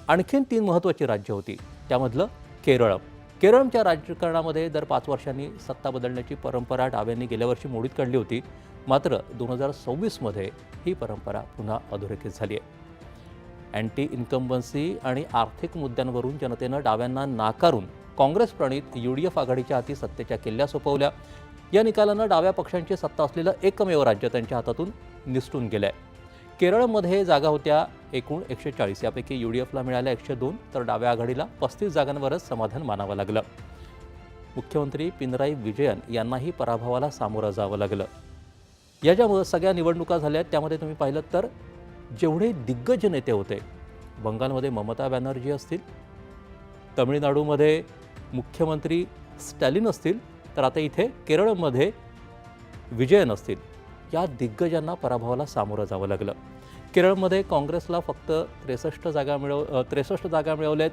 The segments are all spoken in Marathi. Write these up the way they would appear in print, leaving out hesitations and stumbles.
आणखीन 3 महत्त्वाची राज्य होती, त्यामधलं केरळ. केरळच्या राजकारणामध्ये दर 5 वर्षांनी सत्ता बदलण्याची परंपरा डाव्यांनी गेल्या वर्षी मोडीत काढली होती. मात्र 2026मध्ये ही परंपरा पुन्हा अधोरेखित झाली आहे. अँटी इन्कम्बन्सी आणि आर्थिक मुद्द्यांवरून जनतेनं डाव्यांना नाकारून काँग्रेस प्रणित UDF आघाडीच्या हाती सत्तेच्या किल्ल्या सोपवल्या. या निकालानं डाव्या पक्षांची सत्ता असलेलं एकमेव राज्य त्यांच्या हातातून निसटून गेलंय. केरळमध्ये जागा होत्या एकूण 140, यापैकी UDFला मिळाल्या 102, तर डाव्या आघाडीला 35 जागांवरच समाधान मानावं लागलं. मुख्यमंत्री पिनराई विजयन यांनाही पराभवाला सामोरं जावं लागलं. या ज्या सगळ्या निवडणुका झाल्या त्यामध्ये तुम्ही पाहिलं तर जेवढे दिग्गज नेते होते, बंगालमध्ये ममता बॅनर्जी असतील, तमिळनाडूमध्ये मुख्यमंत्री स्टॅलिन असतील, तर आता इथे केरळमध्ये विजयन असतील, या दिग्गजांना पराभवाला सामोरं जावं लागलं. केरळमध्ये काँग्रेसला फक्त 63 जागा मिळवल्यात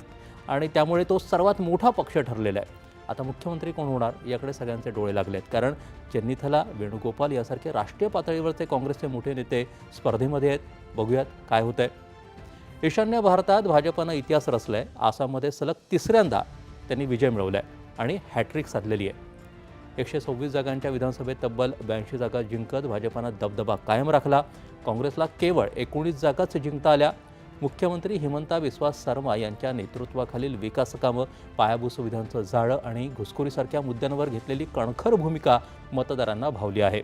आणि त्यामुळे तो सर्वात मोठा पक्ष ठरलेला आहे. आता मुख्यमंत्री कोण होणार याकडे सगळ्यांचे डोळे लागलेत, कारण चेन्निथला वेणुगोपाल यासारखे राष्ट्रीय पातळीवरचे काँग्रेसचे मोठे नेते स्पर्धेमध्ये आहेत. बघूयात काय होतंय. ईशान्य भारतात भाजपनं इतिहास रचलाय. आसाममध्ये सलग 3ऱ्यांदा त्यांनी विजय मिळवलाय आणि हॅट्रिक साधलेली आहे. 126 जागांच्या विधानसभेत तब्बल 82 जागा जिंकत भाजपनं दबदबा कायम राखला. काँग्रेसला केवळ 19 जागाच जिंकता आल्या. मुख्यमंत्री हिमंता बिस्वा सर्मा यांच्या नेतृत्वाखालील विकासकामं, पायाभूत सुविधांचं जाळं आणि घुसखोरीसारख्या मुद्द्यांवर घेतलेली कणखर भूमिका मतदारांना भावली आहे.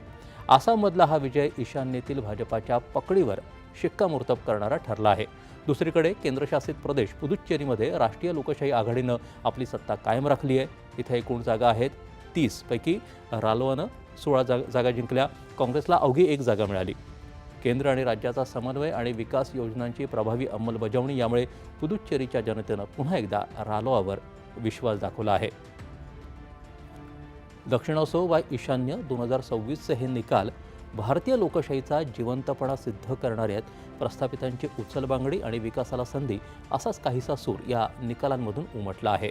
आसाममधला हा विजय ईशान्येतील भाजपाच्या पकडीवर शिक्कामोर्तब करणारा ठरला आहे. दुसरीकडे केंद्रशासित प्रदेश पुदुच्चेरीमध्ये राष्ट्रीय लोकशाही आघाडीनं आपली सत्ता कायम राखली आहे. इथे एकूण जागा आहेत 30, पैकी रालोआनं 16 जागा जिंकल्या. काँग्रेसला अवघी 1 जागा मिळाली. केंद्र आणि राज्याचा समन्वय आणि विकास योजनांची प्रभावी अंमलबजावणी यामुळे पुदुच्चेरीच्या जनतेनं पुन्हा एकदा रालोआवर विश्वास दाखवला आहे. दक्षिण असो वा ईशान्य, 2026चे हे निकाल भारतीय लोकशाहीचा जिवंतपणा सिद्ध करणारे आहेत. प्रस्थापितांची उचलबांगडी आणि विकासाला संधी, असाच काहीसा सूर या निकालांमधून उमटला आहे.